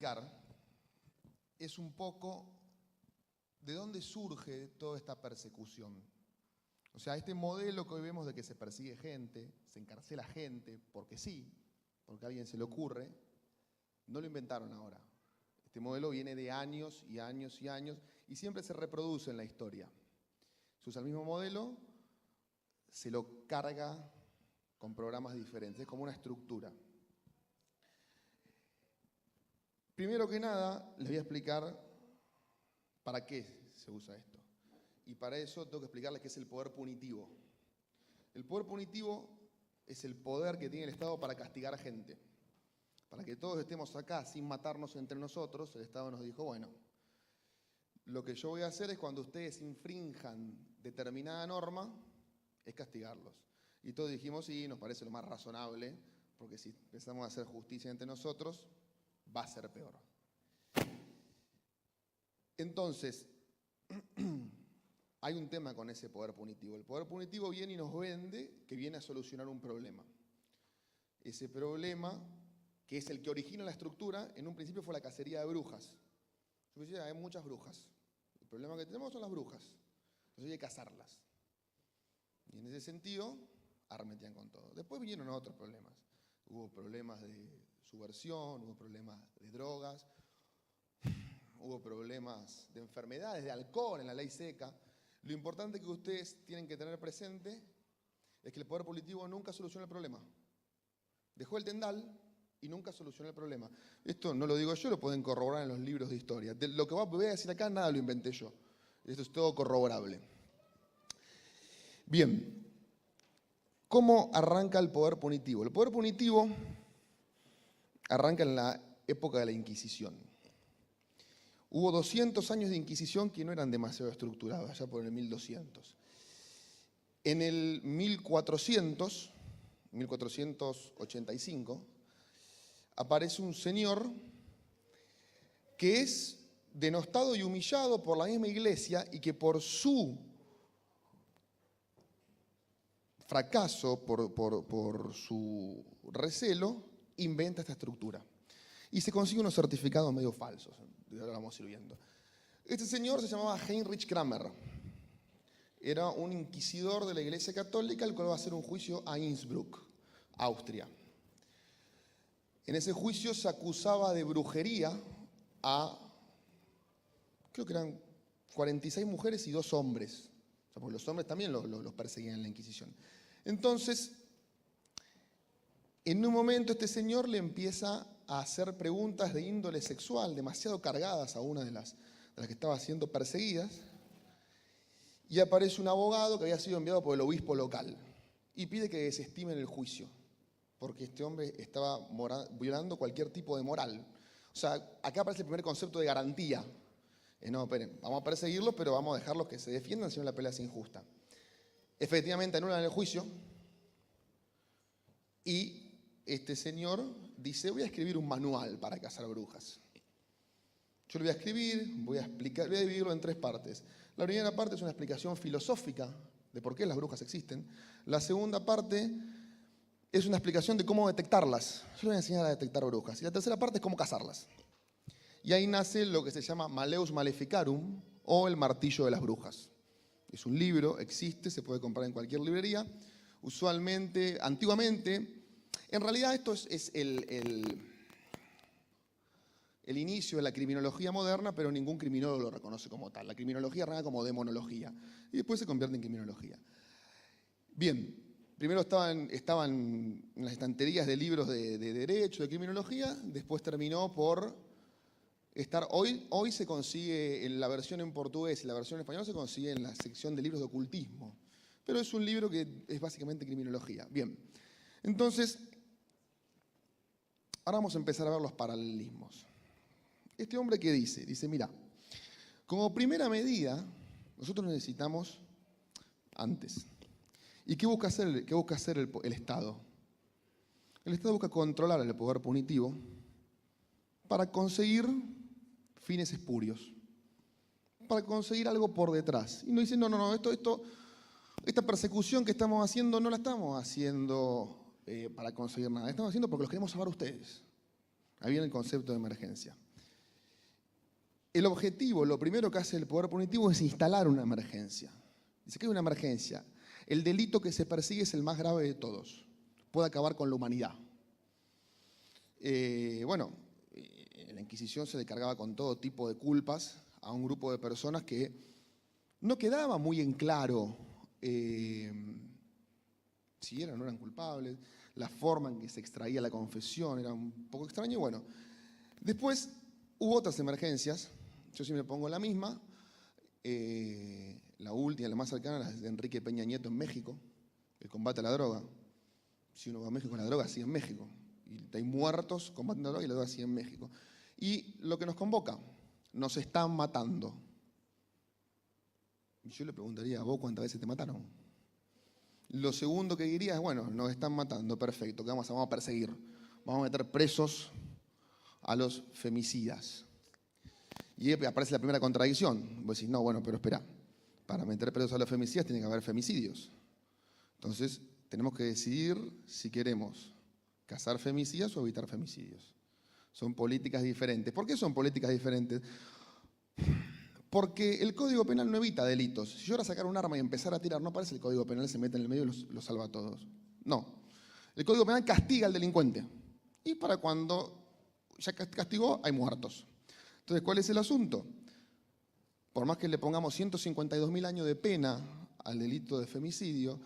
explicar es un poco de dónde surge toda esta persecución. O sea, este modelo que hoy vemos de que se persigue gente, se encarcela gente, porque sí, porque a alguien se le ocurre, no lo inventaron ahora. Este modelo viene de años y años y años y siempre se reproduce en la historia. Se usa el mismo modelo, se lo carga con programas diferentes, es como una estructura. Primero que nada, les voy a explicar para qué se usa esto. Y para eso tengo que explicarles qué es el poder punitivo. El poder punitivo es el poder que tiene el Estado para castigar a gente. Para que todos estemos acá sin matarnos entre nosotros, el Estado nos dijo, bueno, lo que yo voy a hacer es cuando ustedes infrinjan determinada norma, es castigarlos. Y todos dijimos, sí, nos parece lo más razonable, porque si empezamos a hacer justicia entre nosotros, va a ser peor. Entonces, hay un tema con ese poder punitivo. El poder punitivo viene y nos vende que viene a solucionar un problema. Ese problema, que es el que origina la estructura, en un principio fue la cacería de brujas. Yo decía, hay muchas brujas. El problema que tenemos son las brujas. Entonces hay que cazarlas. Y en ese sentido, arremetían con todo. Después vinieron otros problemas. Hubo problemas de subversión, hubo problemas de drogas, hubo problemas de enfermedades, de alcohol en la ley seca. Lo importante que ustedes tienen que tener presente es que el poder punitivo nunca soluciona el problema. Dejó el tendal y nunca solucionó el problema. Esto no lo digo yo, lo pueden corroborar en los libros de historia. De lo que voy a decir acá, nada lo inventé yo. Esto es todo corroborable. Bien, ¿cómo arranca el poder punitivo? El poder punitivo arranca en la época de la Inquisición. Hubo 200 años de Inquisición que no eran demasiado estructurados, allá por el 1200. En el 1485, aparece un señor que es denostado y humillado por la misma iglesia y que por su fracaso, por su recelo, inventa esta estructura. Y se consigue unos certificados medio falsos, de ahora vamos a ir viendo. Este señor se llamaba Heinrich Kramer. Era un inquisidor de la Iglesia Católica, el cual va a hacer un juicio a Innsbruck, Austria. En ese juicio se acusaba de brujería a, creo que eran 46 mujeres y 2 hombres. O sea, porque los hombres también los perseguían en la Inquisición. Entonces, en un momento este señor le empieza a hacer preguntas de índole sexual, demasiado cargadas a una de las que estaba siendo perseguidas, y aparece un abogado que había sido enviado por el obispo local y pide que desestimen el juicio, porque este hombre estaba violando cualquier tipo de moral. O sea, acá aparece el primer concepto de garantía. No, esperen, vamos a perseguirlos, pero vamos a dejarlos que se defiendan si no la pelea es injusta. Efectivamente, anulan el juicio y este señor dice, voy a escribir un manual para cazar brujas. Yo lo voy a escribir, voy a explicar, voy a dividirlo en 3 partes. La primera parte es una explicación filosófica de por qué las brujas existen. La segunda parte es una explicación de cómo detectarlas. Yo le voy a enseñar a detectar brujas. Y la tercera parte es cómo cazarlas. Y ahí nace lo que se llama Malleus Maleficarum o el martillo de las brujas. Es un libro, existe, se puede comprar en cualquier librería. Usualmente, antiguamente, en realidad esto es el inicio de la criminología moderna, pero ningún criminólogo lo reconoce como tal. La criminología arranca como demonología y después se convierte en criminología. Bien, primero estaban en las estanterías de libros de derecho, de criminología, después terminó por estar, hoy se consigue en la versión en portugués y la versión en español se consigue en la sección de libros de ocultismo, pero es un libro que es básicamente criminología. Bien, entonces, ahora vamos a empezar a ver los paralelismos. Este hombre, ¿qué dice? Dice, mira, como primera medida, nosotros necesitamos antes. ¿Y qué busca hacer el Estado? El Estado busca controlar el poder punitivo para conseguir fines espurios, para conseguir algo por detrás. Y no dice, no, esta persecución que estamos haciendo no la estamos haciendo para conseguir nada, estamos haciendo porque los queremos salvar a ustedes. Ahí viene el concepto de emergencia. El objetivo, lo primero que hace el poder punitivo es instalar una emergencia. Dice que hay una emergencia. El delito que se persigue es el más grave de todos. Puede acabar con la humanidad. En la Inquisición se le cargaba con todo tipo de culpas a un grupo de personas que no quedaba muy en claro si eran o no eran culpables, la forma en que se extraía la confesión era un poco extraño. Bueno, después hubo otras emergencias, yo sí me pongo la misma, la última, la más cercana, la de Enrique Peña Nieto en México, el combate a la droga. Si uno va a México, la droga sigue en México. Y hay muertos combatiendo la droga y la droga sigue en México. Y lo que nos convoca, nos están matando. Y yo le preguntaría, ¿a vos cuántas veces te mataron? Lo segundo que diría es, bueno, nos están matando, perfecto, ¿qué vamos a perseguir? Vamos a meter presos a los femicidas. Y ahí aparece la primera contradicción. Vos decís, no, bueno, pero espera, para meter presos a los femicidas tiene que haber femicidios. Entonces, tenemos que decidir si queremos cazar femicidas o evitar femicidios. Son políticas diferentes. ¿Por qué son políticas diferentes? Porque el Código Penal no evita delitos. Si yo ahora sacar un arma y empezar a tirar, no parece el Código Penal se mete en el medio y los salva a todos. No. El Código Penal castiga al delincuente. Y para cuando ya castigó, hay muertos. Entonces, ¿cuál es el asunto? Por más que le pongamos 152.000 años de pena al delito de femicidio,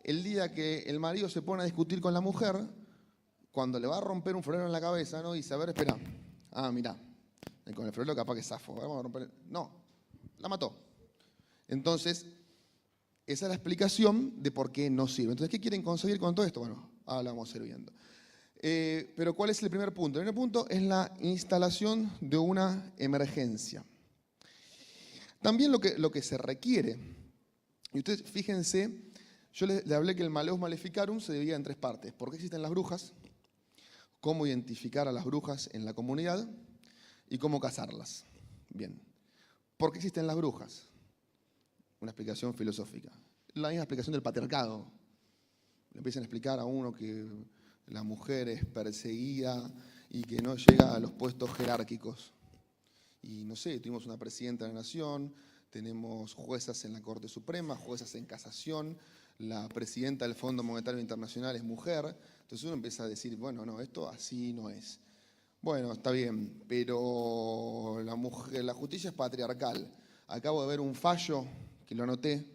el día que el marido se pone a discutir con la mujer, cuando le va a romper un florero en la cabeza, no dice, a ver, espera, mirá, con el florero capaz que zafo, vamos a romper. No, la mató. Entonces, esa es la explicación de por qué no sirve. Entonces, ¿qué quieren conseguir con todo esto? Bueno, ahora lo vamos a ir viendo. Pero ¿cuál es el primer punto? El primer punto es la instalación de una emergencia. También lo que se requiere, y ustedes fíjense, yo le hablé que el Maleus Maleficarum se divide en tres partes. ¿Por qué existen las brujas? ¿Cómo identificar a las brujas en la comunidad? Y cómo cazarlas. Bien. ¿Por qué existen las brujas? Una explicación filosófica. La misma explicación del patriarcado. Le empiezan a explicar a uno que la mujer es perseguida y que no llega a los puestos jerárquicos. Y no sé, tuvimos una presidenta de la nación, tenemos juezas en la Corte Suprema, juezas en casación, la presidenta del Fondo Monetario Internacional es mujer. Entonces uno empieza a decir, bueno, no, esto así no es. Bueno, está bien, pero la justicia es patriarcal. Acabo de ver un fallo, que lo anoté,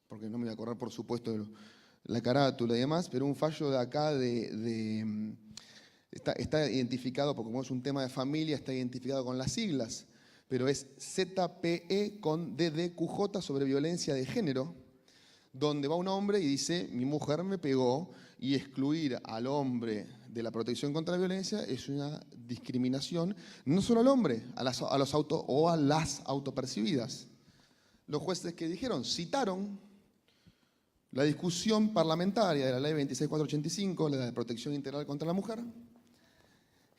porque no me voy a acordar, por supuesto, de la carátula y demás, pero un fallo de acá está identificado, porque como es un tema de familia, está identificado con las siglas, pero es ZPE con DDQJ sobre violencia de género, donde va un hombre y dice, mi mujer me pegó, y excluir al hombre de la protección contra la violencia es una discriminación, no solo al hombre, a las autopercibidas. Los jueces que dijeron, citaron la discusión parlamentaria de la ley 26485, la de protección integral contra la mujer,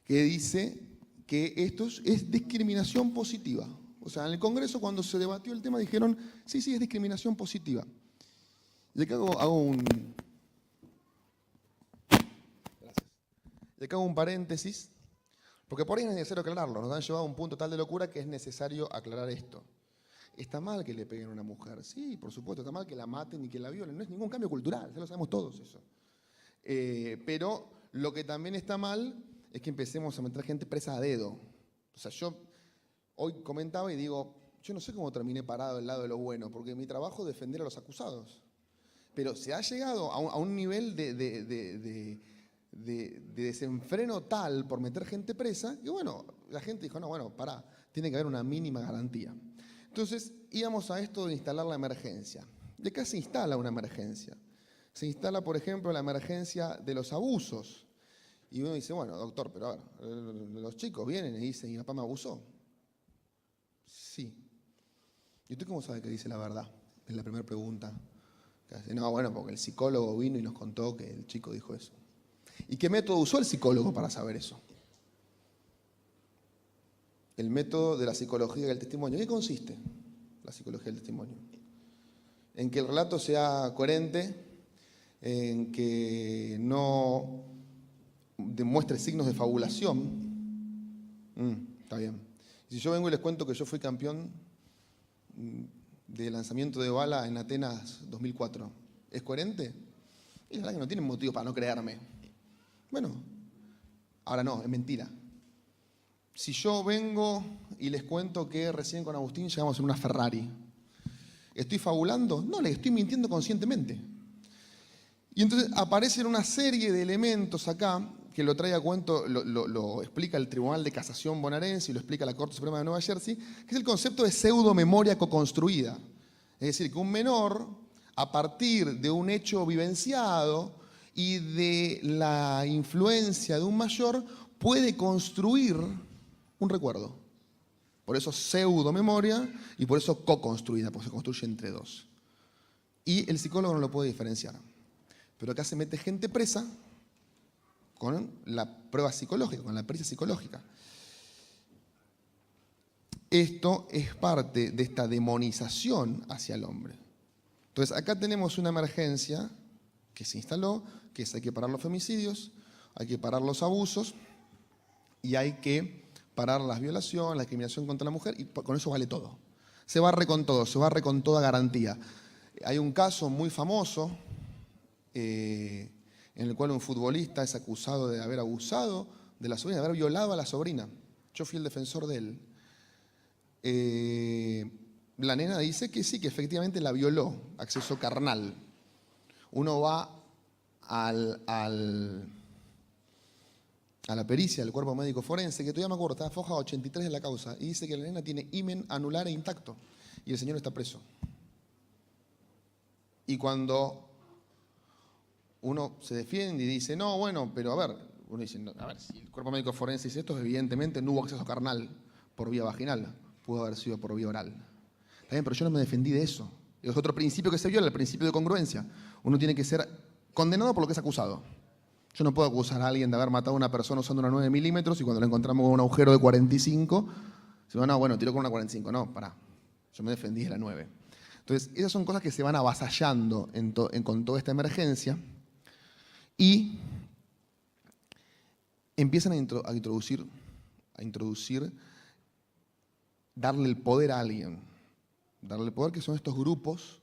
que dice que esto es discriminación positiva. O sea, en el Congreso cuando se debatió el tema dijeron, sí, es discriminación positiva. Y acá hago un paréntesis, porque por ahí es necesario aclararlo. Nos han llevado a un punto tal de locura que es necesario aclarar esto. ¿Está mal que le peguen a una mujer? Sí, por supuesto, está mal que la maten y que la violen. No es ningún cambio cultural, ya lo sabemos todos eso. Pero lo que también está mal es que empecemos a meter gente presa a dedo. O sea, yo hoy comentaba y digo, yo no sé cómo terminé parado del lado de lo bueno, porque mi trabajo es defender a los acusados. Pero se ha llegado a un nivel de desenfreno tal por meter gente presa, que bueno, la gente dijo, no, bueno, pará, tiene que haber una mínima garantía. Entonces íbamos a esto de instalar la emergencia. ¿De qué se instala una emergencia? Se instala, por ejemplo, la emergencia de los abusos. Y uno dice, bueno, doctor, pero a ver, los chicos vienen y dicen, mi papá me abusó. Sí. ¿Y usted cómo sabe que dice la verdad? Es la primera pregunta. No, bueno, porque el psicólogo vino y nos contó que el chico dijo eso. ¿Y qué método usó el psicólogo para saber eso? El método de la psicología del testimonio. ¿En qué consiste la psicología del testimonio? En que el relato sea coherente, en que no demuestre signos de fabulación. Está bien. Si yo vengo y les cuento que yo fui campeón de lanzamiento de bala en Atenas 2004, ¿es coherente? Y la verdad que no tienen motivo para no creerme. Bueno, ahora no, es mentira. Si yo vengo y les cuento que recién con Agustín llegamos en una Ferrari, ¿estoy fabulando? No, le estoy mintiendo conscientemente. Y entonces aparecen una serie de elementos acá que lo trae a cuento, lo explica el Tribunal de Casación bonaerense y lo explica la Corte Suprema de Nueva Jersey, que es el concepto de pseudomemoria coconstruida. Es decir, que un menor, a partir de un hecho vivenciado y de la influencia de un mayor, puede construir un recuerdo. Por eso pseudomemoria y por eso co-construida, porque se construye entre dos. Y el psicólogo no lo puede diferenciar. Pero acá se mete gente presa con la prueba psicológica, con la pericia psicológica. Esto es parte de esta demonización hacia el hombre. Entonces, acá tenemos una emergencia que se instaló, que es hay que parar los femicidios, hay que parar los abusos y hay que parar las violaciones, la discriminación contra la mujer, y con eso vale todo. Se barre con todo, se barre con toda garantía. Hay un caso muy famoso en el cual un futbolista es acusado de haber abusado de la sobrina, de haber violado a la sobrina. Yo fui el defensor de él. La nena dice que sí, que efectivamente la violó, acceso carnal. Uno va a la pericia del cuerpo médico forense, que todavía me acuerdo, está foja 83 de la causa, y dice que la nena tiene himen anular e intacto, y el señor está preso. Y cuando uno se defiende y dice, no, bueno, pero a ver, uno dice, no, a ver, si el cuerpo médico forense dice esto, evidentemente no hubo acceso carnal por vía vaginal, pudo haber sido por vía oral. Está bien, pero yo no me defendí de eso. Es otro principio que se viola, el principio de congruencia. Uno tiene que ser condenado por lo que es acusado. Yo no puedo acusar a alguien de haber matado a una persona usando una 9 milímetros y cuando lo encontramos con un agujero de 45, se van, no, bueno, tiró con una 45. No, pará, yo me defendí de la 9. Entonces, esas son cosas que se van avasallando con toda esta emergencia y empiezan a introducir, darle el poder a alguien. Darle el poder, que son estos grupos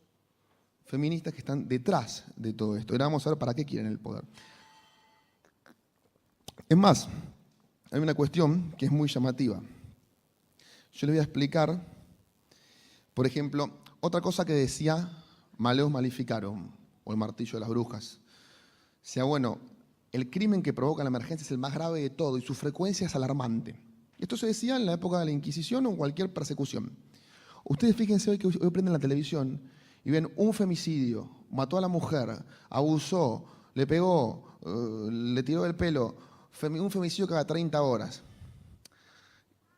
feministas que están detrás de todo esto. Ahora vamos a ver para qué quieren el poder. Es más, hay una cuestión que es muy llamativa. Yo le voy a explicar, por ejemplo, otra cosa que decía Maleus Maleficarum, o el martillo de las brujas. O sea, bueno, el crimen que provoca la emergencia es el más grave de todo y su frecuencia es alarmante. Esto se decía en la época de la Inquisición o en cualquier persecución. Ustedes fíjense hoy que hoy prenden la televisión y ven un femicidio, mató a la mujer, abusó, le pegó, le tiró el pelo, un femicidio cada 30 horas.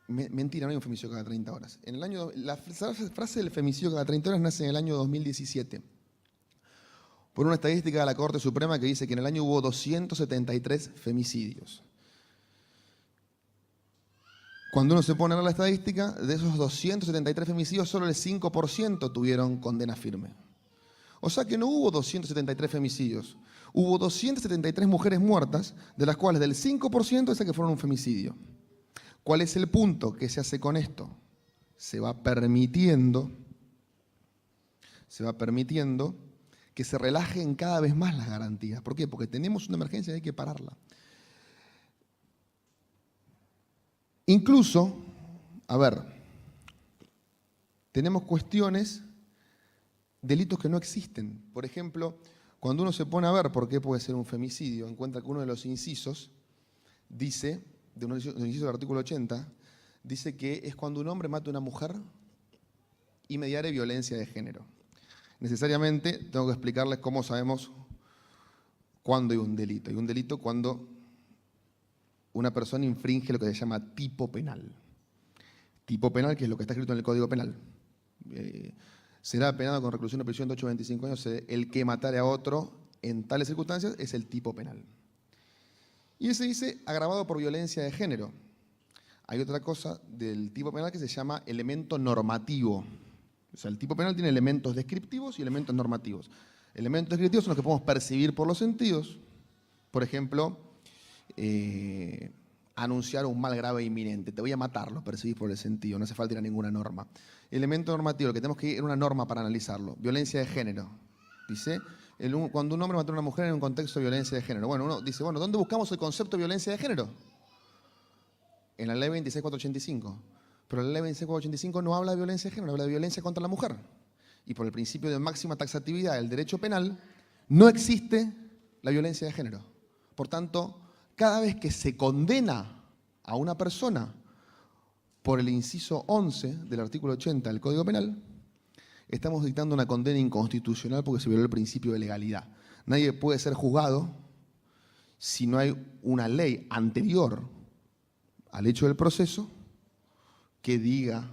Mentira, no hay un femicidio cada 30 horas. La frase del femicidio cada 30 horas nace en el año 2017. Por una estadística de la Corte Suprema que dice que en el año hubo 273 femicidios. Cuando uno se pone a ver la estadística, de esos 273 femicidios, solo el 5% tuvieron condena firme. O sea que no hubo 273 femicidios. Hubo 273 mujeres muertas, de las cuales del 5% esas que fueron un femicidio. ¿Cuál es el punto que se hace con esto? Se va permitiendo que se relajen cada vez más las garantías. ¿Por qué? Porque tenemos una emergencia y hay que pararla. Incluso, a ver, tenemos cuestiones, delitos que no existen. Por ejemplo, cuando uno se pone a ver por qué puede ser un femicidio, encuentra que uno de los incisos dice, de un inciso del artículo 80, dice que es cuando un hombre mata a una mujer y mediare violencia de género. Necesariamente tengo que explicarles cómo sabemos cuándo hay un delito. Hay un delito cuando una persona infringe lo que se llama tipo penal. Tipo penal, que es lo que está escrito en el Código Penal. Será penado con reclusión de prisión de 8 a 25 años el que matare a otro en tales circunstancias, es el tipo penal. Y ese dice agravado por violencia de género. Hay otra cosa del tipo penal que se llama elemento normativo. O sea, el tipo penal tiene elementos descriptivos y elementos normativos. Elementos descriptivos son los que podemos percibir por los sentidos. Por ejemplo, anunciar un mal grave e inminente. Te voy a matar, lo percibís por el sentido, no hace falta ir a ninguna norma. Elemento normativo, lo que tenemos que ir a una norma para analizarlo. Violencia de género. Dice, cuando un hombre mata a una mujer en un contexto de violencia de género. Bueno, uno dice, bueno, ¿dónde buscamos el concepto de violencia de género? En la ley 26.485. Pero la ley 26.485 no habla de violencia de género, habla de violencia contra la mujer. Y por el principio de máxima taxatividad del derecho penal, no existe la violencia de género. Por tanto, cada vez que se condena a una persona por el inciso 11 del artículo 80 del Código Penal, estamos dictando una condena inconstitucional porque se violó el principio de legalidad. Nadie puede ser juzgado si no hay una ley anterior al hecho del proceso que diga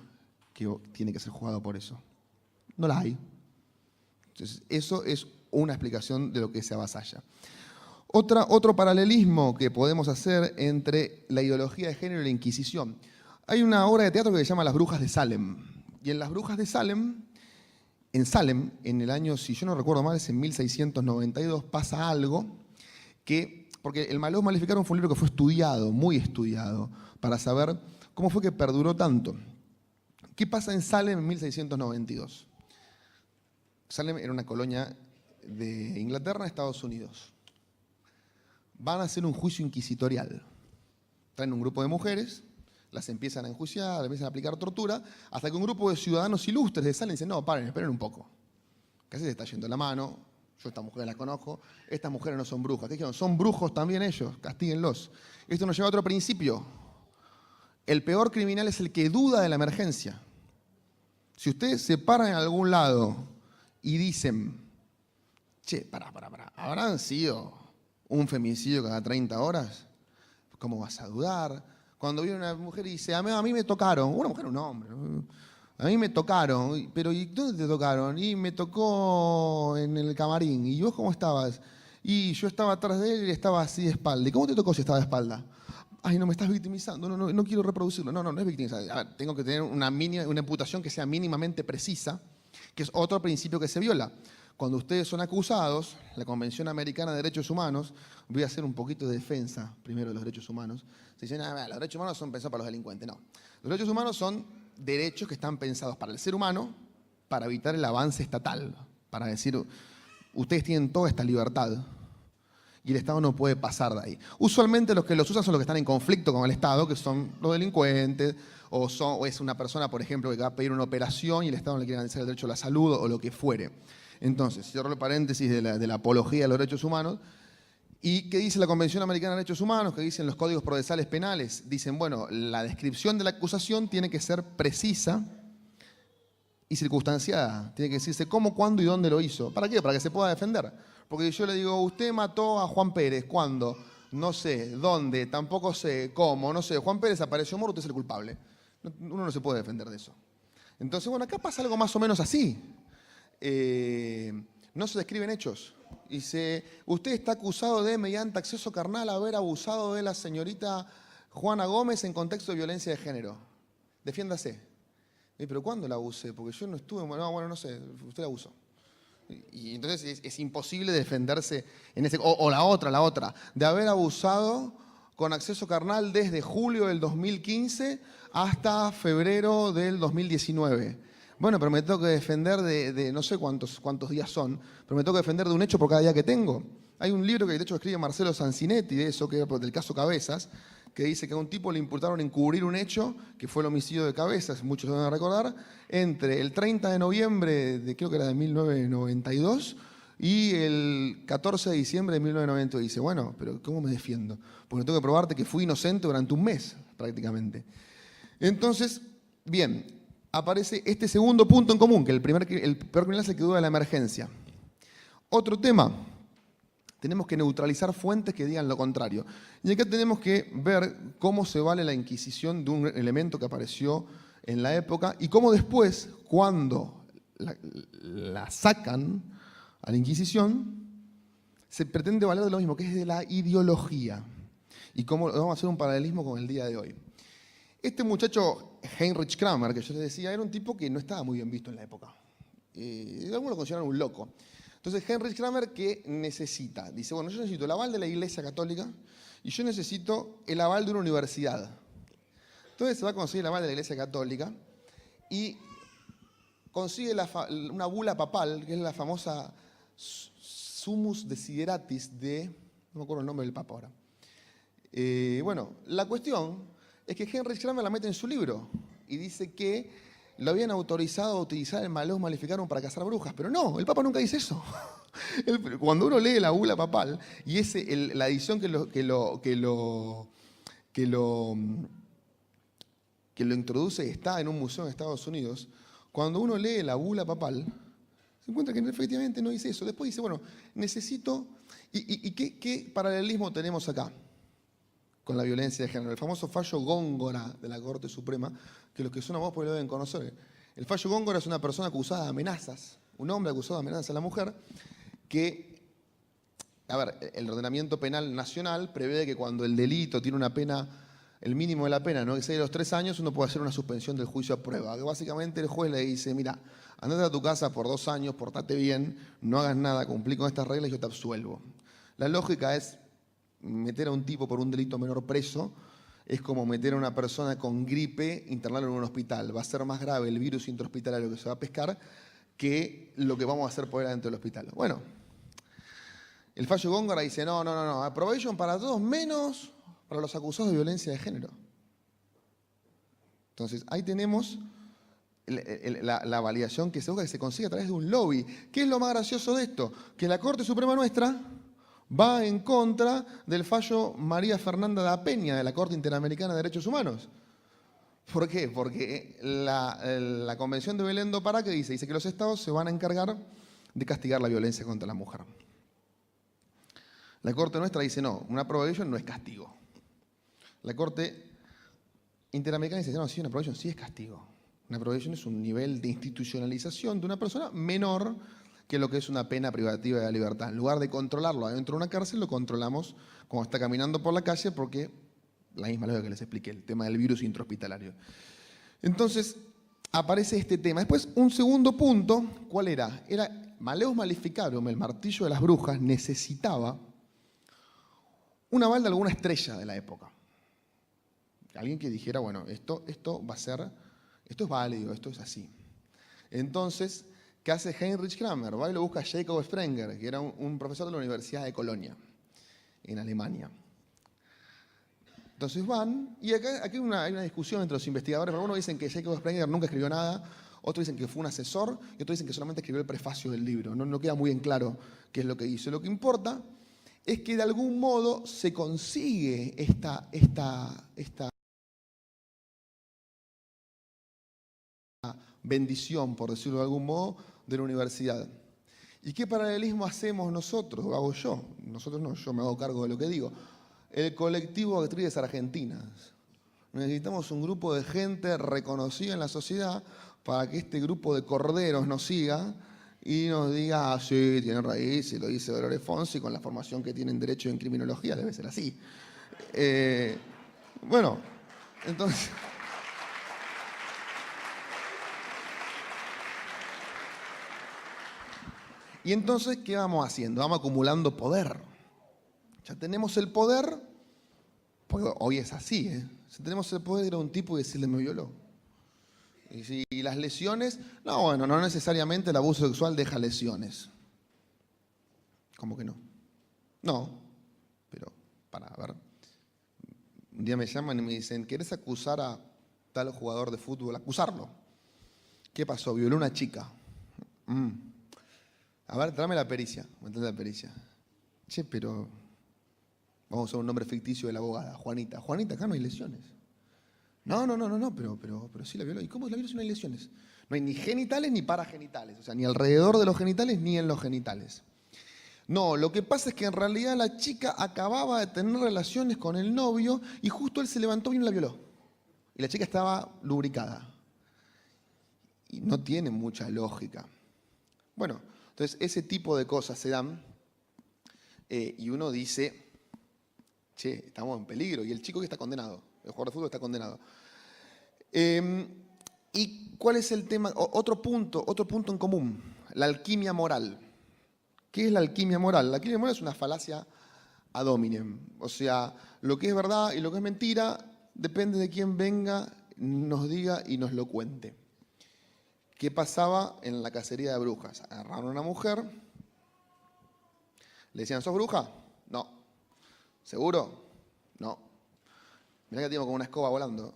que tiene que ser juzgado por eso. No la hay. Entonces, eso es una explicación de lo que se avasalla. Otro paralelismo que podemos hacer entre la ideología de género y la Inquisición. Hay una obra de teatro que se llama Las Brujas de Salem. Y en Las Brujas de Salem, en el año, si yo no recuerdo mal, es en 1692, pasa algo que, porque el Malleus Maleficarum fue un libro que fue estudiado, muy estudiado, para saber cómo fue que perduró tanto. ¿Qué pasa en Salem en 1692? Salem era una colonia de Inglaterra, Estados Unidos. Van a hacer un juicio inquisitorial. Traen un grupo de mujeres, las empiezan a enjuiciar, les empiezan a aplicar tortura, hasta que un grupo de ciudadanos ilustres de Salem dicen, no, paren, esperen un poco. Casi se está yendo la mano, yo a estas mujeres las conozco, estas mujeres no son brujas. ¿Qué dijeron? Son brujos también ellos, castíguenlos. Esto nos lleva a otro principio. El peor criminal es el que duda de la emergencia. Si ustedes se paran en algún lado y dicen, che, pará, ¿habrán sido un femicidio cada 30 horas? ¿Cómo vas a dudar? Cuando viene una mujer y dice, a mí me tocaron, una mujer o un hombre, a mí me tocaron, pero ¿y dónde te tocaron? Y me tocó en el camarín. ¿Y vos cómo estabas? Y yo estaba atrás de él y estaba así de espalda. ¿Y cómo te tocó si estaba de espalda? Ay, no, me estás victimizando, no quiero reproducirlo. No es victimizar. A ver, tengo que tener una imputación que sea mínimamente precisa, que es otro principio que se viola. Cuando ustedes son acusados, la Convención Americana de Derechos Humanos, voy a hacer un poquito de defensa primero de los derechos humanos. Se dicen, los derechos humanos son pensados para los delincuentes. No, los derechos humanos son derechos que están pensados para el ser humano, para evitar el avance estatal, para decir, ustedes tienen toda esta libertad y el Estado no puede pasar de ahí. Usualmente los que los usan son los que están en conflicto con el Estado, que son los delincuentes, o es una persona, por ejemplo, que va a pedir una operación y el Estado no le quiere garantizar el derecho a la salud o lo que fuere. Entonces, cierro el paréntesis de la apología de los derechos humanos. ¿Y qué dice la Convención Americana de Derechos Humanos? ¿Qué dicen los códigos procesales penales? Dicen, bueno, la descripción de la acusación tiene que ser precisa y circunstanciada. Tiene que decirse cómo, cuándo y dónde lo hizo. ¿Para qué? Para que se pueda defender. Porque yo le digo, usted mató a Juan Pérez, ¿cuándo? No sé, ¿dónde? Tampoco sé, ¿cómo? No sé, Juan Pérez apareció muerto, usted es el culpable. Uno no se puede defender de eso. Entonces, bueno, acá pasa algo más o menos así. No se describen hechos. Dice, usted está acusado de, mediante acceso carnal, haber abusado de la señorita Juana Gómez en contexto de violencia de género. Defiéndase. ¿Pero cuándo la abusé? Porque yo no estuve, no sé, usted la abusó. Y entonces es imposible defenderse en ese. O la otra, de haber abusado con acceso carnal desde julio del 2015 hasta febrero del 2019. Bueno, pero me tengo que defender de no sé cuántos días son, pero me tengo que defender de un hecho por cada día que tengo. Hay un libro que de hecho escribe Marcelo Sanzinetti de eso, que es del caso Cabezas, que dice que a un tipo le imputaron encubrir un hecho, que fue el homicidio de Cabezas, muchos lo van a recordar, entre el 30 de noviembre, creo que era de 1992, y el 14 de diciembre de 1992. Dice, bueno, pero ¿cómo me defiendo? Porque tengo que probarte que fui inocente durante un mes, prácticamente. Entonces, bien, aparece este segundo punto en común, que el peor criminal es el que duda de la emergencia. Otro tema, tenemos que neutralizar fuentes que digan lo contrario. Y acá tenemos que ver cómo se vale la inquisición de un elemento que apareció en la época y cómo después, cuando la sacan a la Inquisición, se pretende valer de lo mismo, que es de la ideología. Y cómo vamos a hacer un paralelismo con el día de hoy. Este muchacho, Heinrich Kramer, que yo les decía, era un tipo que no estaba muy bien visto en la época. Algunos lo consideran un loco. Entonces, Heinrich Kramer, ¿qué necesita? Dice, bueno, yo necesito el aval de la Iglesia Católica y yo necesito el aval de una universidad. Entonces se va a conseguir el aval de la Iglesia Católica y consigue una bula papal, que es la famosa Sumus Desideratis de... no me acuerdo el nombre del papa ahora. Bueno, la cuestión es que Heinrich Kramer la mete en su libro y dice que lo habían autorizado a utilizar el Maleus Maleficarum para cazar brujas, pero no, el papa nunca dice eso. Cuando uno lee la bula papal, y la edición que lo introduce está en un museo en Estados Unidos, cuando uno lee la bula papal, se encuentra que efectivamente no dice eso. Después dice, bueno, necesito... ¿Y qué paralelismo tenemos acá con la violencia de género? El famoso fallo Góngora de la Corte Suprema, que los que son abogados pues lo deben conocer. El fallo Góngora es una persona acusada de amenazas, un hombre acusado de amenazas a la mujer, que, a ver, el ordenamiento penal nacional prevé que cuando el delito tiene una pena, el mínimo de la pena, no excede los 3 años, uno puede hacer una suspensión del juicio a prueba. Que básicamente el juez le dice, mira, andate a tu casa por 2 años, portate bien, no hagas nada, cumplí con estas reglas y yo te absuelvo. La lógica es meter a un tipo por un delito menor preso, es como meter a una persona con gripe, internarlo en un hospital. Va a ser más grave el virus intrahospitalario que se va a pescar que lo que vamos a hacer por dentro del hospital. Bueno, el fallo Góngora dice, no, probation para todos menos para los acusados de violencia de género. Entonces, ahí tenemos la validación que se busca, que se consigue a través de un lobby. ¿Qué es lo más gracioso de esto? Que la Corte Suprema nuestra va en contra del fallo María Fernanda da Peña de la Corte Interamericana de Derechos Humanos. ¿Por qué? Porque la Convención de Belén do Pará, ¿qué dice? Dice que los estados se van a encargar de castigar la violencia contra la mujer. La Corte nuestra dice, no, una probation no es castigo. La Corte Interamericana dice, no, sí, una probation sí es castigo. Una probation es un nivel de institucionalización de una persona menor que lo que es una pena privativa de la libertad. En lugar de controlarlo adentro de una cárcel, lo controlamos cuando está caminando por la calle, porque la misma lógica que les expliqué, el tema del virus intrahospitalario. Entonces, aparece este tema. Después, un segundo punto, ¿cuál era? Era Maleus Maleficarum, el martillo de las brujas, necesitaba un aval de alguna estrella de la época. Alguien que dijera, bueno, esto va a ser, esto es válido, esto es así. Entonces, ¿qué hace Heinrich Kramer? Va y lo busca Jacob Sprenger, que era un profesor de la Universidad de Colonia, en Alemania. Entonces van, y aquí hay una discusión entre los investigadores. Algunos dicen que Jacob Sprenger nunca escribió nada, otros dicen que fue un asesor, y otros dicen que solamente escribió el prefacio del libro. No queda muy en claro qué es lo que hizo. Lo que importa es que de algún modo se consigue esta bendición, por decirlo de algún modo, de la universidad. ¿Y qué paralelismo hacemos nosotros? ¿O hago yo? Nosotros no, yo me hago cargo de lo que digo. El colectivo de actrices argentinas. Necesitamos un grupo de gente reconocida en la sociedad para que este grupo de corderos nos siga y nos diga, ah, sí, tiene raíz, y lo dice Dolores Fonsi, con la formación que tiene en Derecho y en Criminología, debe ser así. Bueno, entonces... Y entonces, ¿qué vamos haciendo? Vamos acumulando poder. Ya tenemos el poder, porque hoy es así, ¿eh? Si tenemos el poder de ir a un tipo y decirle me violó. Y las lesiones, no, bueno, no necesariamente el abuso sexual deja lesiones. ¿Cómo que no? No, pero para ver. Un día me llaman y me dicen, ¿querés acusar a tal jugador de fútbol? Acusarlo. ¿Qué pasó? Violó a una chica. A ver, tráeme la pericia. Métete la pericia. Che, pero vamos a usar un nombre ficticio de la abogada, Juanita. Juanita, acá no hay lesiones. No, pero sí la violó. ¿Y cómo la violó si no hay lesiones? No hay ni genitales ni paragenitales. O sea, ni alrededor de los genitales ni en los genitales. No, lo que pasa es que en realidad la chica acababa de tener relaciones con el novio y justo él se levantó y no la violó. Y la chica estaba lubricada. Y no tiene mucha lógica. Bueno, entonces ese tipo de cosas se dan y uno dice, che, estamos en peligro. Y el chico que está condenado, el jugador de fútbol está condenado. ¿Y cuál es el tema? Otro punto en común, la alquimia moral. ¿Qué es la alquimia moral? La alquimia moral es una falacia ad hominem. O sea, lo que es verdad y lo que es mentira depende de quién venga, nos diga y nos lo cuente. ¿Qué pasaba en la cacería de brujas? Agarraron a una mujer, le decían, ¿sos bruja? No. ¿Seguro? No. Mirá que tengo como una escoba volando.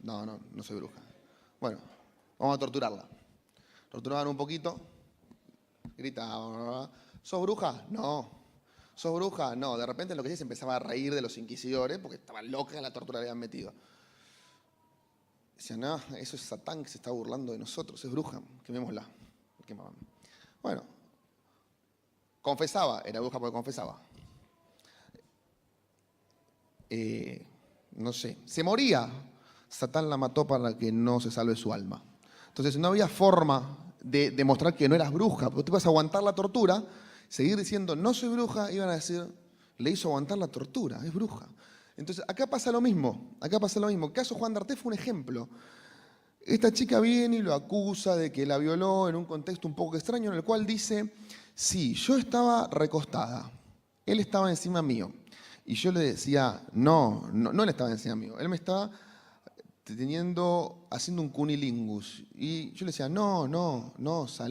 No, no soy bruja. Bueno, vamos a torturarla. Torturaban un poquito, gritaban, ¿sos bruja? No. ¿Sos bruja? No. De repente lo que se empezaba a reír de los inquisidores porque estaban locas en la tortura que habían metido. Decían, no, eso es Satán que se está burlando de nosotros, es bruja, quemémosla. Quemaban. Bueno, confesaba, era bruja porque confesaba. No sé, se moría, Satán la mató para que no se salve su alma. Entonces no había forma de demostrar que no eras bruja, porque tú ibas a aguantar la tortura, seguir diciendo no soy bruja, iban a decir, le hizo aguantar la tortura, es bruja. Entonces acá pasa lo mismo, El caso Juan d'Artés fue un ejemplo. Esta chica viene y lo acusa de que la violó en un contexto un poco extraño, en el cual dice, sí, yo estaba recostada, él estaba encima mío. Y yo le decía, no él estaba encima mío, él me estaba haciendo un cunilingus. Y yo le decía, no, salí.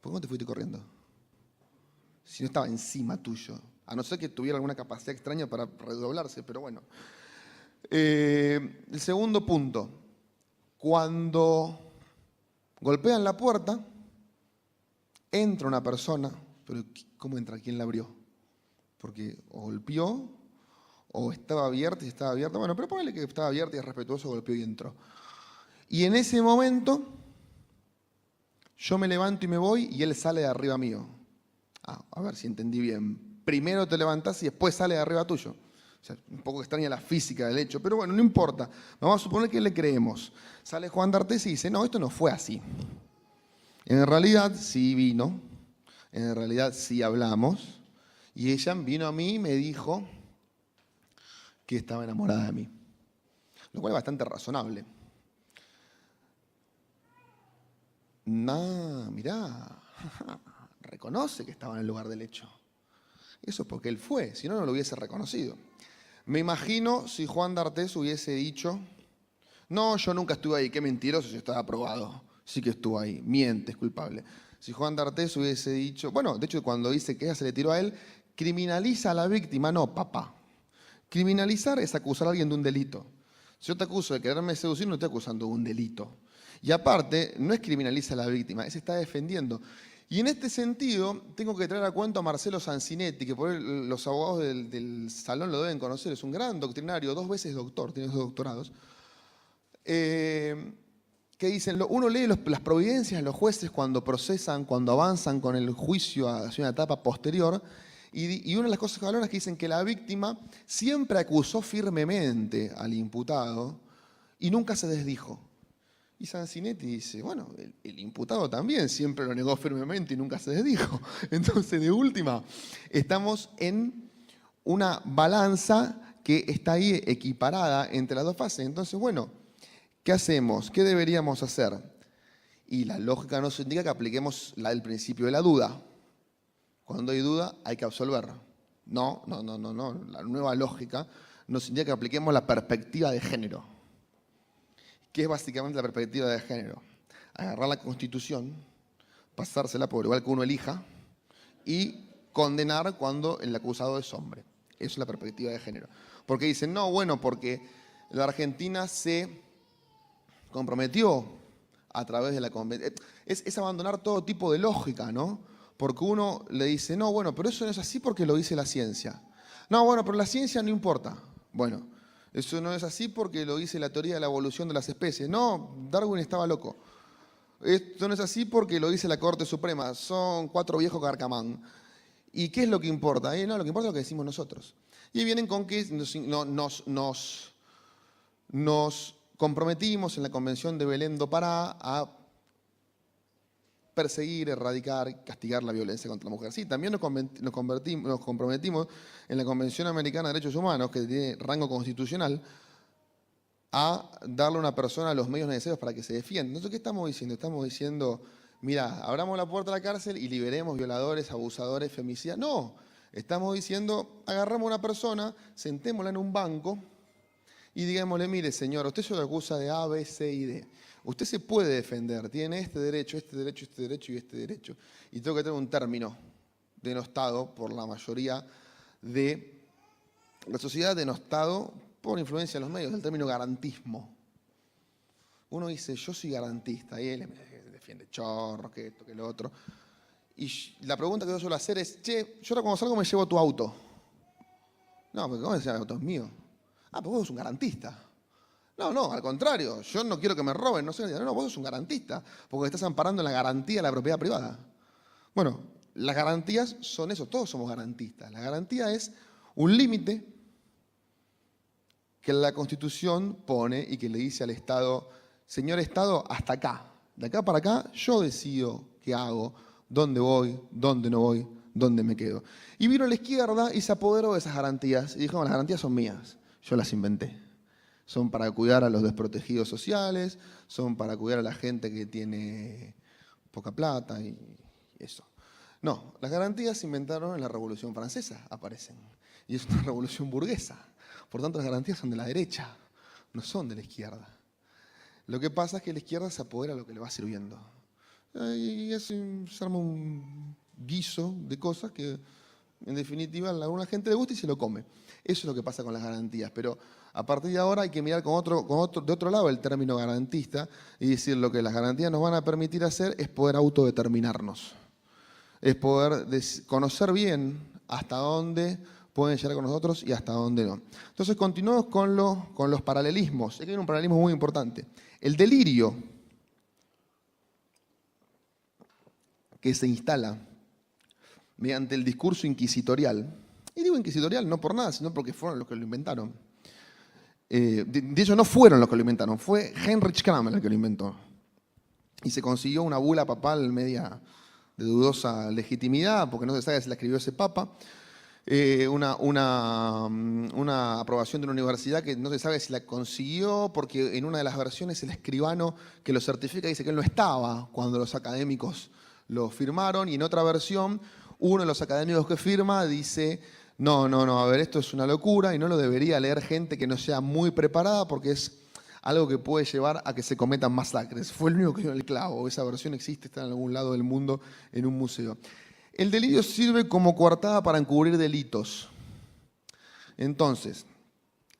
¿Por qué no te fuiste corriendo? Si no estaba encima tuyo. A no ser que tuviera alguna capacidad extraña para redoblarse, pero bueno. El segundo punto. Cuando golpean la puerta, entra una persona, pero ¿cómo entra? ¿Quién la abrió? Porque o golpeó, o estaba abierta, y si estaba abierta, bueno, pero ponele que estaba abierta y es respetuoso, golpeó y entró. Y en ese momento, yo me levanto y me voy y él sale de arriba mío. A ver si entendí bien. Primero te levantás y después sale de arriba tuyo. O sea, un poco extraña la física del hecho, pero bueno, no importa. Vamos a suponer que le creemos. Sale Juan d'Artés y dice, no, esto no fue así. En realidad sí vino, en realidad sí hablamos, y ella vino a mí y me dijo que estaba enamorada de mí. Lo cual es bastante razonable. Mirá, reconoce que estaba en el lugar del hecho. Eso es porque él fue, si no, no lo hubiese reconocido. Me imagino si Juan d'Artés hubiese dicho, no, yo nunca estuve ahí, qué mentiroso, si estaba probado. Sí que estuvo ahí, miente, es culpable. Si Juan d'Artés hubiese dicho, bueno, de hecho cuando dice que ella se le tiró a él, criminaliza a la víctima, no, papá. Criminalizar es acusar a alguien de un delito. Si yo te acuso de quererme seducir, no estoy acusando de un delito. Y aparte, no es criminaliza a la víctima, es está defendiendo. Y en este sentido, tengo que traer a cuento a Marcelo Sanzinetti, que por él, los abogados del salón lo deben conocer, es un gran doctrinario, 2 veces doctor, tiene 2 doctorados, que dicen, uno lee las providencias de los jueces cuando procesan, cuando avanzan con el juicio hacia una etapa posterior, y una de las cosas que valoran es que dicen que la víctima siempre acusó firmemente al imputado y nunca se desdijo. Y Sanzinetti dice, bueno, el imputado también siempre lo negó firmemente y nunca se desdijo. Entonces, de última, estamos en una balanza que está ahí equiparada entre las dos fases. Entonces, bueno, ¿qué hacemos? ¿Qué deberíamos hacer? Y la lógica nos indica que apliquemos el principio de la duda. Cuando hay duda, hay que absolver. No. La nueva lógica nos indica que apliquemos la perspectiva de género. ¿Qué es básicamente la perspectiva de género? Agarrar la Constitución, pasársela por igual que uno elija y condenar cuando el acusado es hombre. Eso es la perspectiva de género. Porque dicen, no, bueno, porque la Argentina se comprometió a través de la convención. Es abandonar todo tipo de lógica, ¿no? Porque uno le dice, no, bueno, pero eso no es así porque lo dice la ciencia. No, bueno, pero la ciencia no importa. Bueno, eso no es así porque lo dice la teoría de la evolución de las especies. No, Darwin estaba loco. Esto no es así porque lo dice la Corte Suprema. Son 4 viejos carcamán. ¿Y qué es lo que importa? No, lo que importa es lo que decimos nosotros. Y vienen con que nos comprometimos en la Convención de Belém do Pará a perseguir, erradicar, castigar la violencia contra la mujer. Sí, también nos comprometimos en la Convención Americana de Derechos Humanos, que tiene rango constitucional, a darle a una persona los medios necesarios para que se defienda. Entonces, ¿qué estamos diciendo? Estamos diciendo, mira, abramos la puerta a la cárcel y liberemos violadores, abusadores, femicidas. No, estamos diciendo, agarramos a una persona, sentémosla en un banco y digámosle, mire señor, usted se lo acusa de A, B, C y D. Usted se puede defender, tiene este derecho, este derecho, este derecho y este derecho. Y tengo que tener un término denostado por la mayoría de la sociedad, denostado por influencia de los medios, el término garantismo. Uno dice, yo soy garantista, y él defiende chorros, que esto, que lo otro. Y la pregunta que yo suelo hacer es, che, yo ahora cuando salgo me llevo tu auto. No, porque ¿cómo decía el auto es mío? Ah, pues vos sos un garantista. No, al contrario, yo no quiero que me roben, no sé, no, vos sos un garantista, porque estás amparando en la garantía de la propiedad privada. Bueno, las garantías son eso, todos somos garantistas. La garantía es un límite que la Constitución pone y que le dice al Estado, señor Estado, hasta acá. De acá para acá yo decido qué hago, dónde voy, dónde no voy, dónde me quedo. Y vino la izquierda y se apoderó de esas garantías y dijo, no, las garantías son mías, yo las inventé. Son para cuidar a los desprotegidos sociales, son para cuidar a la gente que tiene poca plata y eso. No, las garantías se inventaron en la Revolución Francesa, aparecen. Y es una revolución burguesa. Por tanto, las garantías son de la derecha, no son de la izquierda. Lo que pasa es que la izquierda se apodera de lo que le va sirviendo. Y se arma un guiso de cosas que, en definitiva, a alguna gente le gusta y se lo come. Eso es lo que pasa con las garantías. Pero a partir de ahora hay que mirar de otro lado el término garantista y decir lo que las garantías nos van a permitir hacer es poder autodeterminarnos. Es poder conocer bien hasta dónde pueden llegar con nosotros y hasta dónde no. Entonces continuamos con los paralelismos. Aquí hay un paralelismo muy importante. El delirio que se instala mediante el discurso inquisitorial, y digo inquisitorial no por nada, sino porque fueron los que lo inventaron. De hecho, no fueron los que lo inventaron, fue Heinrich Kramer el que lo inventó. Y se consiguió una bula papal media de dudosa legitimidad, porque no se sabe si la escribió ese papa. Una aprobación de una universidad que no se sabe si la consiguió, porque en una de las versiones el escribano que lo certifica dice que él no estaba cuando los académicos lo firmaron, y en otra versión uno de los académicos que firma dice no, a ver, esto es una locura y no lo debería leer gente que no sea muy preparada porque es algo que puede llevar a que se cometan masacres. Fue el único que dio el clavo. Esa versión existe, está en algún lado del mundo en un museo. El delirio sirve como coartada para encubrir delitos. Entonces,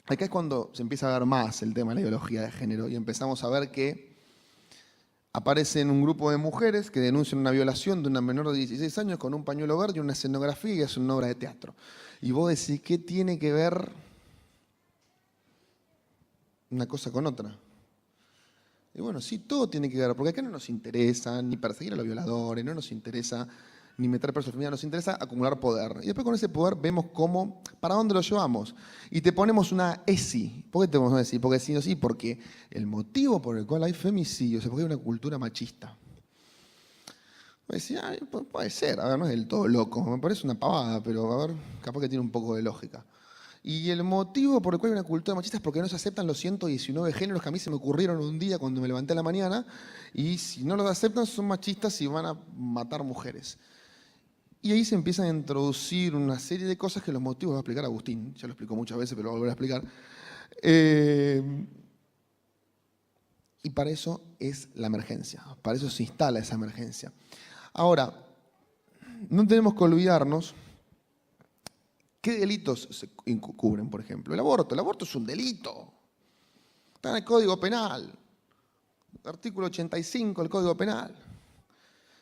acá es cuando se empieza a ver más el tema de la ideología de género y empezamos a ver que aparecen un grupo de mujeres que denuncian una violación de una menor de 16 años con un pañuelo verde y una escenografía y es una obra de teatro. Y vos decís, ¿qué tiene que ver una cosa con otra? Y bueno, sí, todo tiene que ver, porque acá no nos interesa ni perseguir a los violadores, no nos interesa ni meter presos femeninos, nos interesa acumular poder. Y después con ese poder vemos cómo, para dónde lo llevamos. Y te ponemos una ESI. ¿Por qué te ponemos una ESI? Porque sí o sí, porque el motivo por el cual hay femicidios es porque hay una cultura machista. Pues sí, puede ser, a ver, no es del todo loco, me parece una pavada, pero a ver, capaz que tiene un poco de lógica. Y el motivo por el cual hay una cultura machista es porque no se aceptan los 119 géneros que a mí se me ocurrieron un día cuando me levanté a la mañana, y si no los aceptan son machistas y van a matar mujeres. Y ahí se empiezan a introducir una serie de cosas que los motivos va a explicar Agustín, ya lo explicó muchas veces, pero lo voy a volver a explicar. Y para eso es la emergencia, para eso se instala esa emergencia. Ahora, no tenemos que olvidarnos qué delitos se cubren, por ejemplo. El aborto es un delito. Está en el Código Penal, artículo 85 del Código Penal.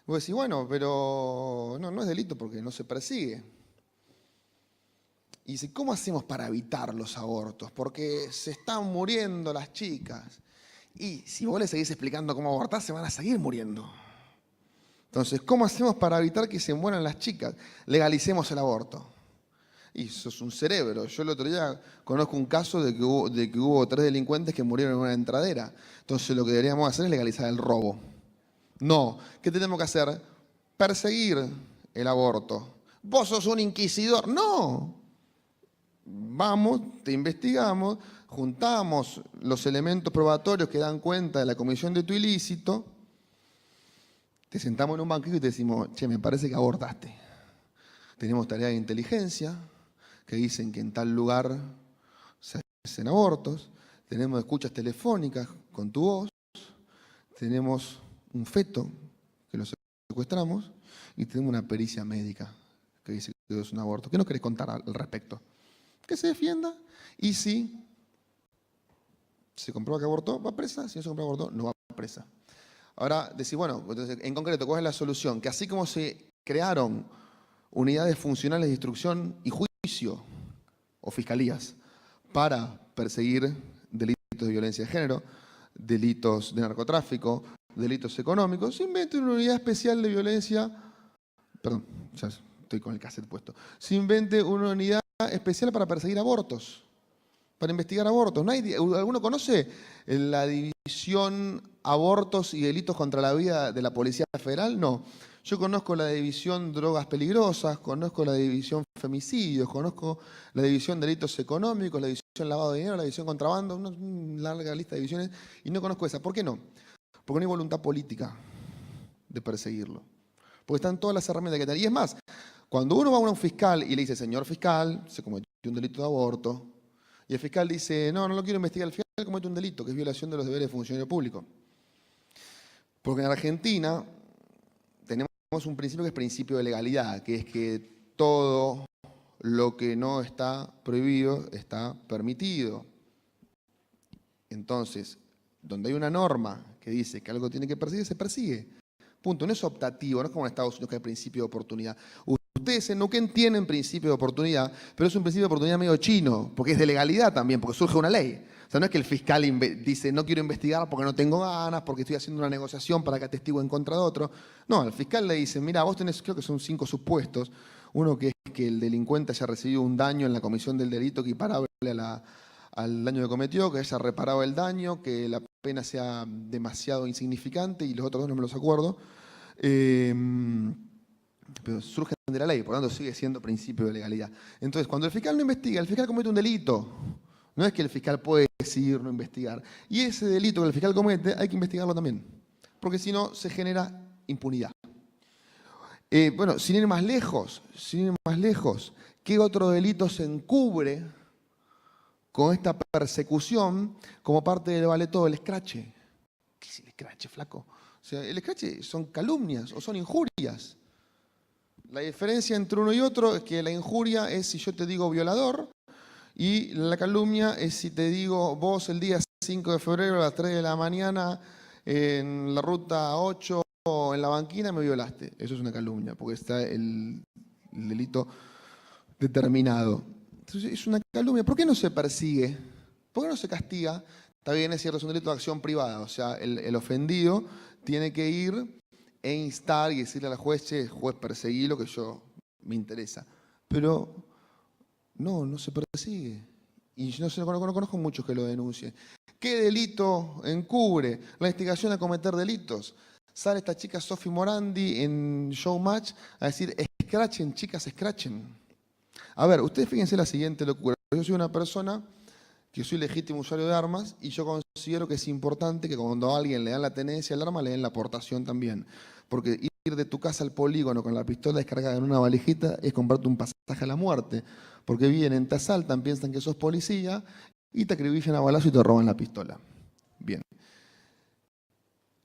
Vos decís, bueno, pero no es delito porque no se persigue. Y dice, ¿cómo hacemos para evitar los abortos? Porque se están muriendo las chicas. Y si vos les seguís explicando cómo abortar, se van a seguir muriendo. Entonces, ¿cómo hacemos para evitar que se mueran las chicas? Legalicemos el aborto. Y eso es un cerebro. Yo el otro día conozco un caso de que hubo 3 delincuentes que murieron en una entradera. Entonces, lo que deberíamos hacer es legalizar el robo. No, ¿qué tenemos que hacer? Perseguir el aborto. ¿Vos sos un inquisidor? No. Vamos, te investigamos, juntamos los elementos probatorios que dan cuenta de la comisión de tu ilícito Te sentamos en un banquillo y te decimos, che, me parece que abortaste. Tenemos tareas de inteligencia que dicen que en tal lugar se hacen abortos. Tenemos escuchas telefónicas con tu voz. Tenemos un feto que lo secuestramos y tenemos una pericia médica que dice que es un aborto. ¿Qué nos querés contar al respecto? Que se defienda y si se comprueba que abortó, va presa. Si no se comprueba que abortó, no va presa. Ahora, decir, bueno, entonces, en concreto, ¿cuál es la solución? Que así como se crearon unidades funcionales de instrucción y juicio o fiscalías para perseguir delitos de violencia de género, delitos de narcotráfico, delitos económicos, se invente una unidad especial de violencia, perdón, ya estoy con el cassette puesto, se invente una unidad especial para perseguir abortos, para investigar abortos. ¿Alguno conoce la división abortos y delitos contra la vida de la Policía Federal? No. Yo conozco la división drogas peligrosas, conozco la división femicidios, conozco la división delitos económicos, la división lavado de dinero, la división contrabando, una larga lista de divisiones, y no conozco esa. ¿Por qué no? Porque no hay voluntad política de perseguirlo. Porque están todas las herramientas que tienen. Y es más, cuando uno va a un fiscal y le dice, señor fiscal, se cometió un delito de aborto, y el fiscal dice, no lo quiero investigar, el fiscal comete un delito, que es violación de los deberes de funcionario público. Porque en Argentina tenemos un principio que es principio de legalidad, que es que todo lo que no está prohibido está permitido. Entonces, donde hay una norma que dice que algo tiene que perseguir, se persigue. Punto. No es optativo, no es como en Estados Unidos que hay principio de oportunidad. Ustedes en Neuquén tienen principio de oportunidad, pero es un principio de oportunidad medio chino, porque es de legalidad también, porque surge una ley. O sea, no es que el fiscal dice, no quiero investigar porque no tengo ganas, porque estoy haciendo una negociación para que atestigo en contra de otro. No, al fiscal le dice, mira, vos tenés, creo que son 5 supuestos. Uno que es que el delincuente haya recibido un daño en la comisión del delito equiparable al daño que cometió, que haya reparado el daño, que la pena sea demasiado insignificante, y los otros dos no me los acuerdo. Pero surgen de la ley, por lo tanto sigue siendo principio de legalidad. Entonces, cuando el fiscal no investiga, el fiscal comete un delito. No es que el fiscal puede decidir no investigar. Y ese delito que el fiscal comete hay que investigarlo también, porque si no se genera impunidad. Bueno, sin ir más lejos, ¿qué otro delito se encubre con esta persecución como parte del valeto del escrache? ¿Qué es el escrache, flaco? O sea, el escrache son calumnias o son injurias. La diferencia entre uno y otro es que la injuria es si yo te digo violador y la calumnia es si te digo vos el día 5 de febrero a las 3 de la mañana en la ruta 8 en la banquina me violaste. Eso es una calumnia porque está el delito determinado. Entonces es una calumnia. ¿Por qué no se persigue? ¿Por qué no se castiga? Está bien, es cierto, es un delito de acción privada. O sea, el ofendido tiene que ir e instar y decirle a la juez, juez, perseguí lo que yo me interesa. Pero no se persigue. Y yo no conozco muchos que lo denuncien. ¿Qué delito encubre? La instigación a cometer delitos. Sale esta chica Sofi Morandi en Showmatch a decir, escrachen, chicas, escrachen. A ver, ustedes fíjense la siguiente locura. Yo soy una persona que soy legítimo usuario de armas y yo considero que es importante que cuando a alguien le dan la tenencia al arma, le den la aportación también. Porque ir de tu casa al polígono con la pistola descargada en una valijita es comprarte un pasaje a la muerte. Porque vienen, te asaltan, piensan que sos policía y te acribillan a balazo y te roban la pistola. Bien.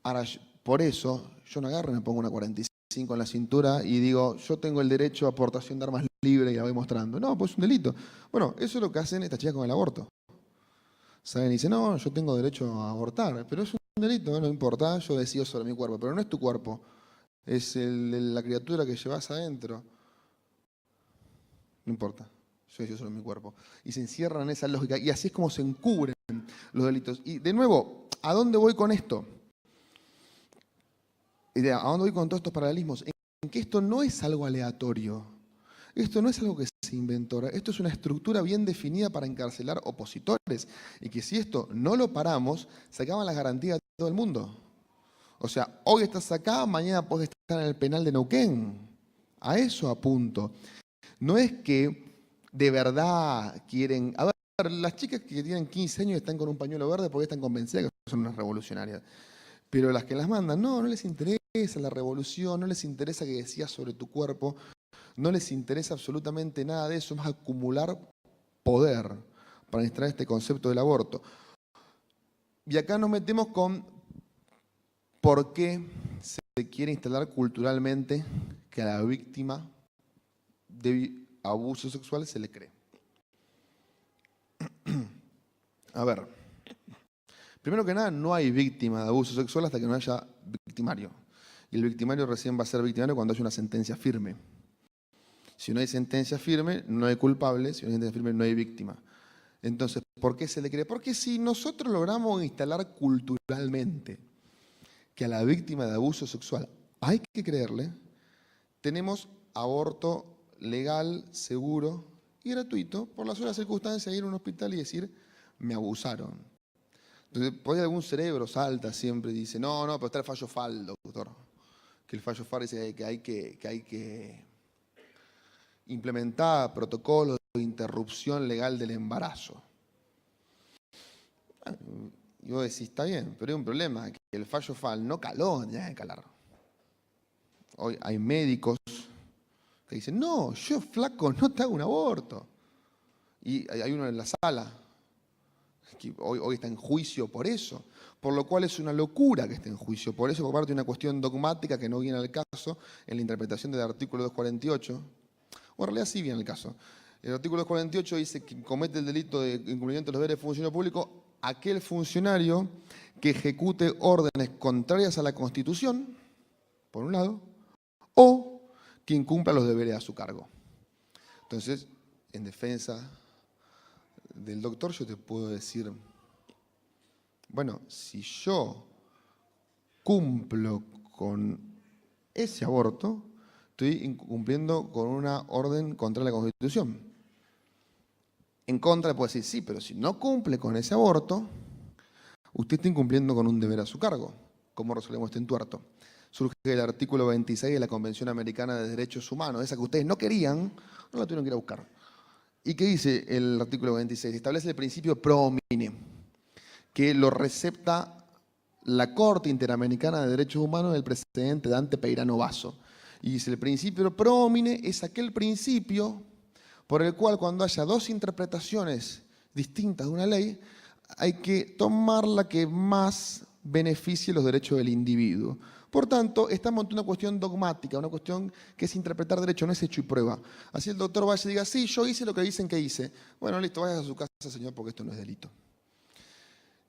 Ahora, por eso, yo no agarro y me pongo una 45 en la cintura y digo, yo tengo el derecho a aportación de armas libre y la voy mostrando. No, pues es un delito. Bueno, eso es lo que hacen estas chicas con el aborto. Saben y dicen, no, yo tengo derecho a abortar, pero es un delito, no importa, yo decido sobre mi cuerpo, pero no es tu cuerpo, es el de la criatura que llevas adentro. No importa, yo decido sobre mi cuerpo. Y se encierran en esa lógica, y así es como se encubren los delitos. Y de nuevo, ¿a dónde voy con esto? ¿A dónde voy con todos estos paralelismos? En que esto no es algo aleatorio. Esto no es algo que se inventó, esto es una estructura bien definida para encarcelar opositores y que si esto no lo paramos, se acaban las garantías de todo el mundo. O sea, hoy estás acá, mañana podés estar en el penal de Neuquén. A eso apunto. No es que de verdad quieren... A ver, las chicas que tienen 15 años están con un pañuelo verde porque están convencidas que son unas revolucionarias. Pero las que las mandan, no les interesa la revolución, no les interesa que decías sobre tu cuerpo, no les interesa absolutamente nada de eso, más acumular poder para instalar este concepto del aborto. Y acá nos metemos con por qué se quiere instalar culturalmente que a la víctima de abuso sexual se le cree. A ver, primero que nada, no hay víctima de abuso sexual hasta que no haya victimario. Y el victimario recién va a ser victimario cuando haya una sentencia firme. Si no hay sentencia firme, no hay culpable. Si no hay sentencia firme, no hay víctima. Entonces, ¿por qué se le cree? Porque si nosotros logramos instalar culturalmente que a la víctima de abuso sexual hay que creerle, tenemos aborto legal, seguro y gratuito por la sola circunstancia de ir a un hospital y decir, me abusaron. Entonces, por ahí algún cerebro salta siempre y dice, no, pero está el fallo FAL, doctor. Que el fallo FAL dice que hay que implementar protocolos de interrupción legal del embarazo. Y vos decís, está bien, pero hay un problema, que el fallo FAL no caló, tenía que calar. Hoy hay médicos que dicen, no, yo flaco no te hago un aborto. Y hay uno en la sala que hoy está en juicio por eso, por lo cual es una locura que esté en juicio por eso, por parte de una cuestión dogmática que no viene al caso en la interpretación del artículo 248. O en realidad sí viene al caso. El artículo 248 dice que comete el delito de incumplimiento de los deberes de funcionario público aquel funcionario que ejecute órdenes contrarias a la Constitución, por un lado, o que incumpla los deberes a su cargo. Entonces, en defensa del doctor, yo te puedo decir, bueno, si yo cumplo con ese aborto, estoy incumpliendo con una orden contra la Constitución. En contra le puedo decir, sí, pero si no cumple con ese aborto, usted está incumpliendo con un deber a su cargo. ¿Cómo resolvemos este entuerto? Surge el artículo 26 de la Convención Americana de Derechos Humanos, esa que ustedes no querían, no la tuvieron que ir a buscar. ¿Y qué dice el artículo 26? Establece el principio pro homine, que lo recepta la Corte Interamericana de Derechos Humanos del presidente Dante Peirano Basso. Y dice, el principio pro homine es aquel principio por el cual cuando haya dos interpretaciones distintas de una ley, hay que tomar la que más beneficie los derechos del individuo. Por tanto, estamos ante una cuestión dogmática, una cuestión que es interpretar derecho, no es hecho y prueba. Así el doctor vaya y diga, sí, yo hice lo que dicen que hice. Bueno, listo, vaya a su casa, señor, porque esto no es delito.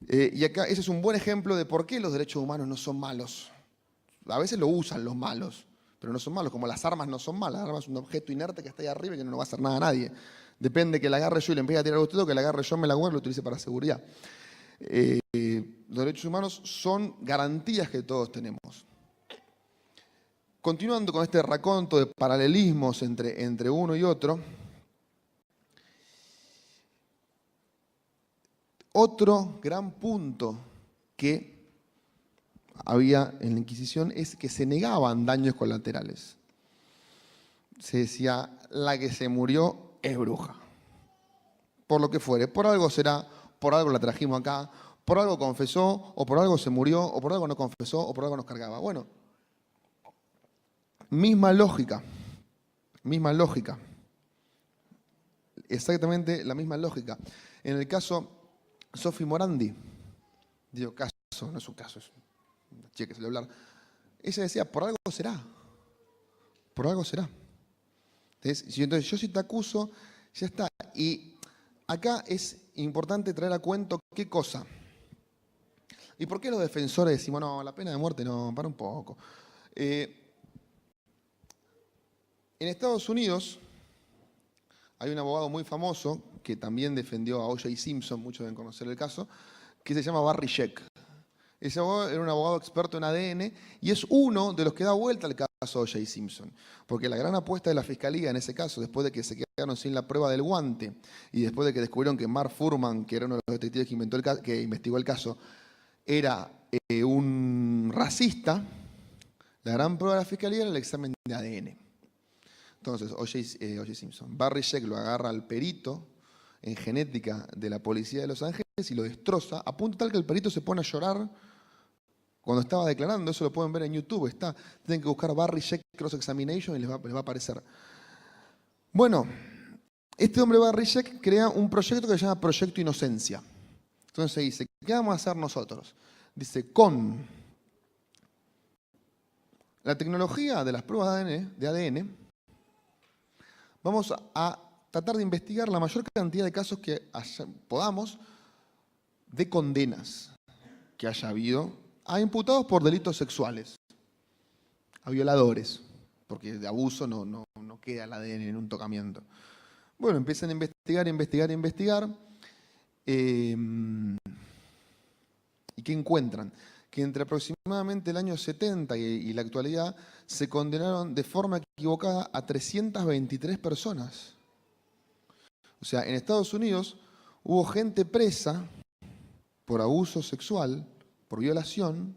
Y acá ese es un buen ejemplo de por qué los derechos humanos no son malos. A veces lo usan los malos, pero no son malos, como las armas no son malas. Las armas es un objeto inerte que está ahí arriba y que no le va a hacer nada a nadie. Depende que la agarre yo y le empiece a tirar a usted o que la agarre yo, me la guarde y lo utilice para seguridad. Los derechos humanos son garantías que todos tenemos. Continuando con este raconto de paralelismos entre uno y otro, otro gran punto que había en la Inquisición es que se negaban daños colaterales. Se decía, la que se murió es bruja. Por lo que fuere, por algo será, por algo la trajimos acá, por algo confesó, o por algo se murió, o por algo no confesó, o por algo nos cargaba. Bueno, misma lógica, exactamente la misma lógica. En el caso Sophie Morandi, digo caso, no es un caso, es una chica que se le hablar. Ella decía, por algo será, por algo será. Entonces yo si te acuso, ya está. Y acá es importante traer a cuento qué cosa. ¿Y por qué los defensores decimos, no, la pena de muerte no, para un poco? En Estados Unidos hay un abogado muy famoso que también defendió a O.J. Simpson, muchos deben conocer el caso, que se llama Barry Scheck. Ese abogado era un abogado experto en ADN y es uno de los que da vuelta al caso O.J. Simpson. Porque la gran apuesta de la Fiscalía en ese caso, después de que se quedaron sin la prueba del guante y después de que descubrieron que Mark Fuhrman, que era uno de los detectives que investigó el caso, era un racista, la gran prueba de la Fiscalía era el examen de ADN. Entonces, O.J. Simpson, Barry Scheck lo agarra al perito en genética de la policía de Los Ángeles y lo destroza, a punto tal que el perito se pone a llorar cuando estaba declarando, eso lo pueden ver en YouTube, tienen que buscar Barry Scheck Cross Examination y les va a aparecer. Bueno, este hombre Barry Scheck crea un proyecto que se llama Proyecto Inocencia. Entonces dice, ¿qué vamos a hacer nosotros? Dice, con la tecnología de las pruebas de ADN, vamos a tratar de investigar la mayor cantidad de casos que podamos de condenas que haya habido a imputados por delitos sexuales, a violadores, porque de abuso no queda el ADN en un tocamiento. Bueno, empiezan a investigar. ¿Y qué encuentran? Que entre aproximadamente el año 70 y la actualidad se condenaron de forma equivocada a 323 personas. O sea, en Estados Unidos hubo gente presa por abuso sexual, por violación,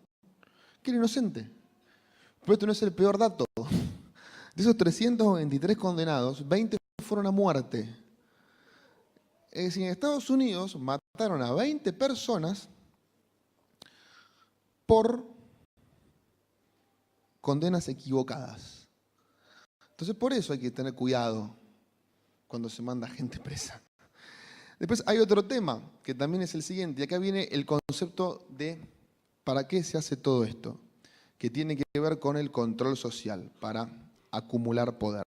que era inocente. Pero esto no es el peor dato. De esos 323 condenados, 20 fueron a muerte. Es decir, en Estados Unidos mataron a 20 personas por condenas equivocadas. Entonces, por eso hay que tener cuidado cuando se manda gente presa. Después hay otro tema, que también es el siguiente, y acá viene el concepto de ¿para qué se hace todo esto? Que tiene que ver con el control social, para acumular poder.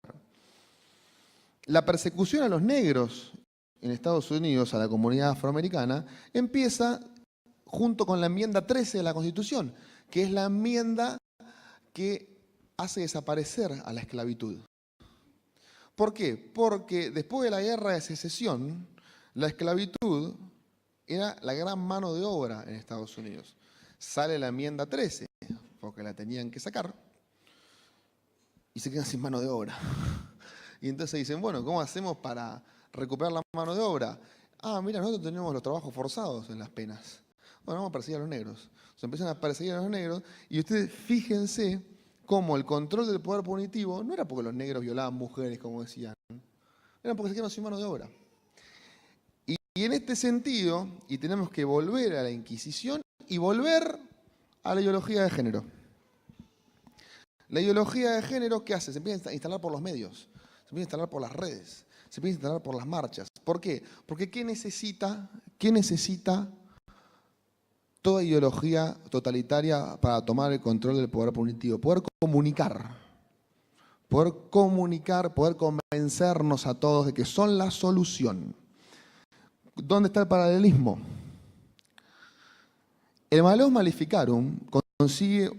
La persecución a los negros en Estados Unidos, a la comunidad afroamericana, empieza junto con la enmienda 13 de la Constitución, que es la enmienda que hace desaparecer a la esclavitud. ¿Por qué? Porque después de la Guerra de Secesión, la esclavitud era la gran mano de obra en Estados Unidos. Sale la enmienda 13, porque la tenían que sacar, y se quedan sin mano de obra. Y entonces dicen, bueno, ¿cómo hacemos para recuperar la mano de obra? Ah, mira, nosotros tenemos los trabajos forzados en las penas. Bueno, vamos a perseguir a los negros. Se empiezan a perseguir a los negros, y ustedes fíjense cómo el control del poder punitivo no era porque los negros violaban mujeres, como decían, era porque se quedaron sin mano de obra. Y en este sentido, y tenemos que volver a la Inquisición y volver a la ideología de género. La ideología de género, ¿qué hace? Se empieza a instalar por los medios, se empieza a instalar por las redes, se empieza a instalar por las marchas. ¿Por qué? Porque ¿qué necesita toda ideología totalitaria para tomar el control del poder punitivo? Poder comunicar, poder convencernos a todos de que son la solución. ¿Dónde está el paralelismo? El Malleus Maleficarum consigue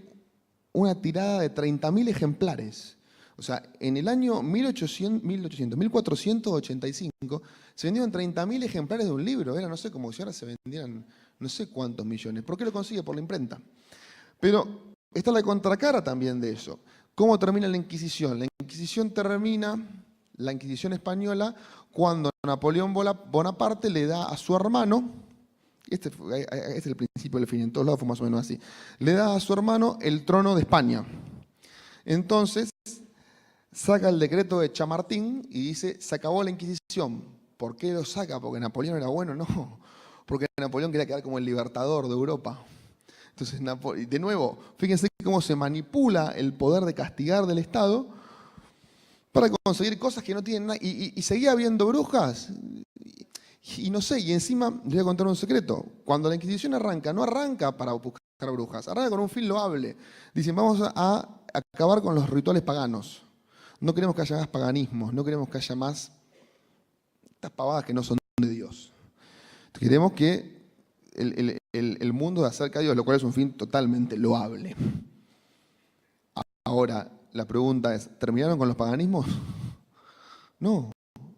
una tirada de 30.000 ejemplares. O sea, en el año 1485 se vendieron 30.000 ejemplares de un libro. Era, no sé, como si ahora se vendieran no sé cuántos millones. ¿Por qué lo consigue? Por la imprenta. Pero está la contracara también de eso. ¿Cómo termina la Inquisición? La Inquisición termina, la Inquisición española, cuando Napoleón Bonaparte le da a su hermano, este es el principio del fin, en todos lados fue más o menos así, le da a su hermano el trono de España. Entonces, saca el decreto de Chamartín y dice, se acabó la Inquisición. ¿Por qué lo saca? ¿Porque Napoleón era bueno? No, porque Napoleón quería quedar como el libertador de Europa. Entonces, de nuevo, fíjense cómo se manipula el poder de castigar del Estado para conseguir cosas que no tienen nada. Y seguía habiendo brujas. Y no sé, y encima, les voy a contar un secreto. Cuando la Inquisición arranca, no arranca para buscar brujas, arranca con un fin loable. Dicen, vamos a acabar con los rituales paganos. No queremos que haya más paganismos, no queremos que haya más estas pavadas que no son de Dios. Queremos que el mundo se acerque a Dios, lo cual es un fin totalmente loable. Ahora, la pregunta es, ¿terminaron con los paganismos? No,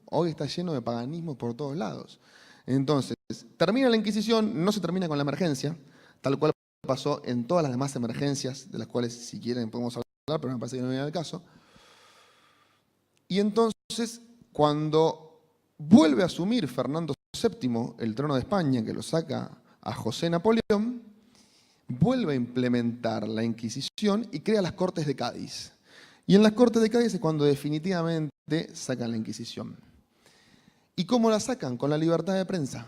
hoy está lleno de paganismos por todos lados. Entonces, termina la Inquisición, no se termina con la emergencia, tal cual pasó en todas las demás emergencias, de las cuales si quieren podemos hablar, pero me parece que no viene al caso. Y entonces, cuando vuelve a asumir Fernando VII el trono de España, que lo saca a José Napoleón, vuelve a implementar la Inquisición y crea las Cortes de Cádiz. Y en las Cortes de Cádiz es cuando definitivamente sacan la Inquisición. ¿Y cómo la sacan? Con la libertad de prensa.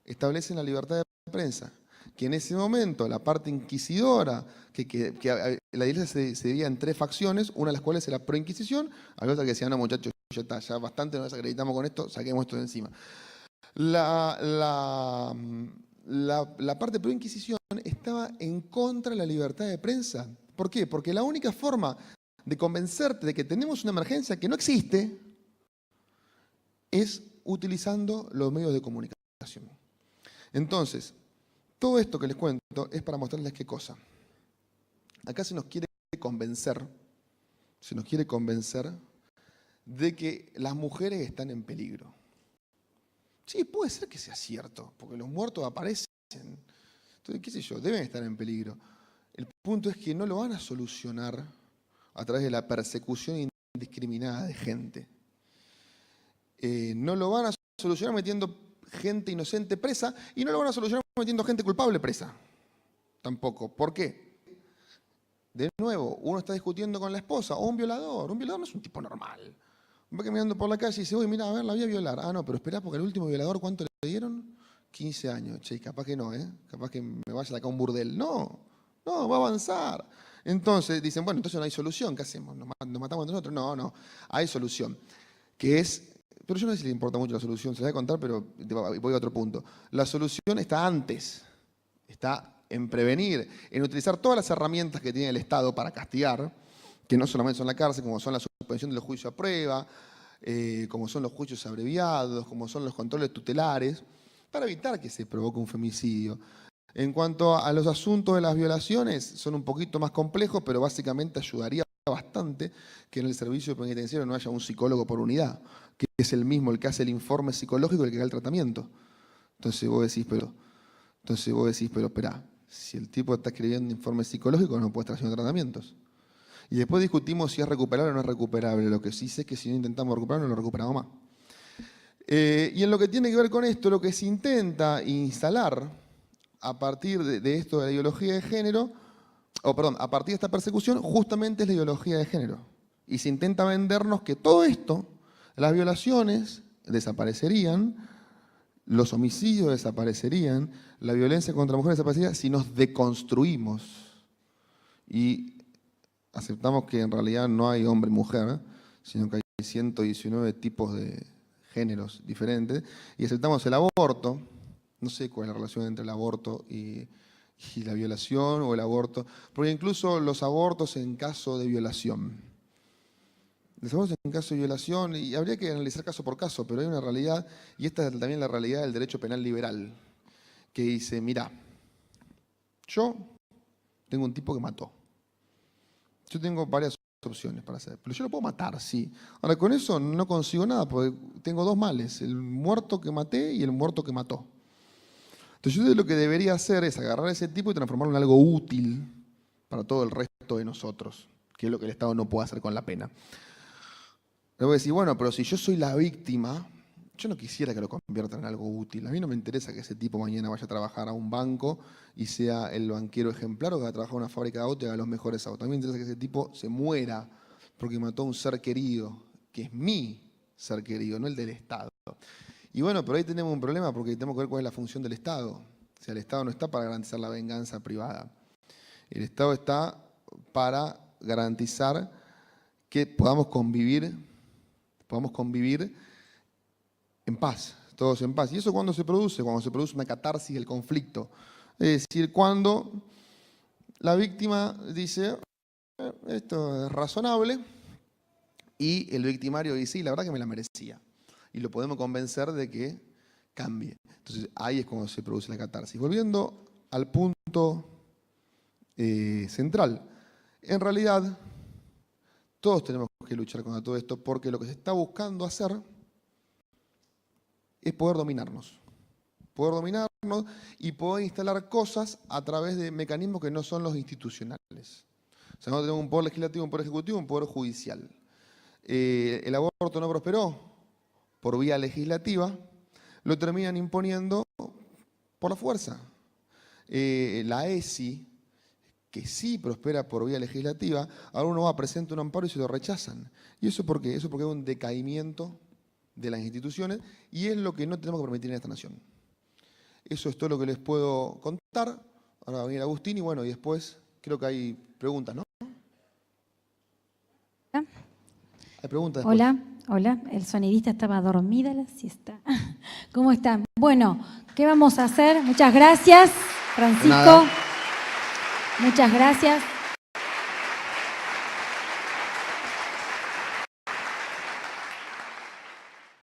Establecen la libertad de prensa. que en ese momento la parte inquisidora, que la iglesia se dividía en 3 facciones, una de las cuales era pro-inquisición, había otra que decía, no muchachos, ya está, ya bastante nos acreditamos con esto, saquemos esto de encima. La parte pro-inquisición estaba en contra de la libertad de prensa. ¿Por qué? Porque la única forma de convencerte de que tenemos una emergencia que no existe es utilizando los medios de comunicación. Entonces, todo esto que les cuento es para mostrarles qué cosa. Acá se nos quiere convencer de que las mujeres están en peligro. Sí, puede ser que sea cierto, porque los muertos aparecen. Entonces, qué sé yo, deben estar en peligro. El punto es que no lo van a solucionar a través de la persecución indiscriminada de gente. No lo van a solucionar metiendo gente inocente presa y no lo van a solucionar metiendo gente culpable presa. Tampoco. ¿Por qué? De nuevo, uno está discutiendo con la esposa o un violador. Un violador no es un tipo normal. Va caminando por la calle y dice, uy, mira, a ver, la voy a violar. Ah, no, pero esperá, porque el último violador, ¿cuánto le dieron? 15 años. Che, capaz que no, ¿eh? Capaz que me vaya de acá a un burdel. No, va a avanzar. Entonces dicen, bueno, entonces no hay solución. ¿Qué hacemos? ¿Nos matamos entre nosotros? No, hay solución. Que es... Pero yo no sé si le importa mucho la solución, se la voy a contar, pero voy a otro punto. La solución está antes, está en prevenir, en utilizar todas las herramientas que tiene el Estado para castigar, que no solamente son la cárcel, como son la suspensión de los juicios a prueba, como son los juicios abreviados, como son los controles tutelares, para evitar que se provoque un femicidio. En cuanto a los asuntos de las violaciones, son un poquito más complejos, pero básicamente ayudaría bastante que en el servicio penitenciario no haya un psicólogo por unidad, que es el mismo el que hace el informe psicológico y el que da el tratamiento. Entonces vos decís, pero espera, si el tipo está escribiendo informe psicológico no puede estar haciendo tratamientos. Y después discutimos si es recuperable o no es recuperable. Lo que sí sé es que si no intentamos recuperarlo, no lo recuperamos más. Y en lo que tiene que ver con esto, lo que se intenta instalar a partir de esto de la ideología de género, a partir de esta persecución, justamente es la ideología de género. Y se intenta vendernos que todo esto, las violaciones desaparecerían, los homicidios desaparecerían, la violencia contra mujeres desaparecería si nos deconstruimos. Y aceptamos que en realidad no hay hombre y mujer, sino que hay 119 tipos de géneros diferentes. Y aceptamos el aborto. No sé cuál es la relación entre el aborto y la violación o el aborto, porque incluso los abortos en caso de violación. Los abortos en caso de violación, y habría que analizar caso por caso, pero hay una realidad, y esta es también la realidad del derecho penal liberal, que dice, mira, yo tengo un tipo que mató. Yo tengo varias opciones para hacer, pero yo lo puedo matar, sí. Ahora, con eso no consigo nada, porque tengo 2 males, el muerto que maté y el muerto que mató. Entonces yo lo que debería hacer es agarrar a ese tipo y transformarlo en algo útil para todo el resto de nosotros, que es lo que el Estado no puede hacer con la pena. Le voy a decir, bueno, pero si yo soy la víctima, yo no quisiera que lo conviertan en algo útil. A mí no me interesa que ese tipo mañana vaya a trabajar a un banco y sea el banquero ejemplar o que vaya a trabajar en una fábrica de autos y haga los mejores autos. A mí me interesa que ese tipo se muera porque mató a un ser querido, que es mi ser querido, no el del Estado. Y bueno, pero ahí tenemos un problema porque tenemos que ver cuál es la función del Estado. O sea, el Estado no está para garantizar la venganza privada. El Estado está para garantizar que podamos convivir en paz, todos en paz. ¿Y eso cuándo se produce? Cuando se produce una catarsis del conflicto. Es decir, cuando la víctima dice, esto es razonable, y el victimario dice, sí, la verdad que me la merecía. Y lo podemos convencer de que cambie. Entonces ahí es cuando se produce la catarsis. Volviendo al punto central. En realidad, todos tenemos que luchar contra todo esto porque lo que se está buscando hacer es poder dominarnos. Poder dominarnos y poder instalar cosas a través de mecanismos que no son los institucionales. O sea, no tenemos un poder legislativo, un poder ejecutivo, un poder judicial. El aborto no prosperó por vía legislativa, lo terminan imponiendo por la fuerza. La ESI, que sí prospera por vía legislativa, ahora uno va, presenta un amparo y se lo rechazan. ¿Y eso por qué? Eso porque hay un decaimiento de las instituciones y es lo que no tenemos que permitir en esta nación. Eso es todo lo que les puedo contar. Ahora va a venir Agustín y bueno, y después creo que hay preguntas, ¿no? Hay preguntas después. Hola, hola. El sonidista estaba dormida la siesta. ¿Cómo están? Bueno, ¿qué vamos a hacer? Muchas gracias, Francisco. De nada. Muchas gracias.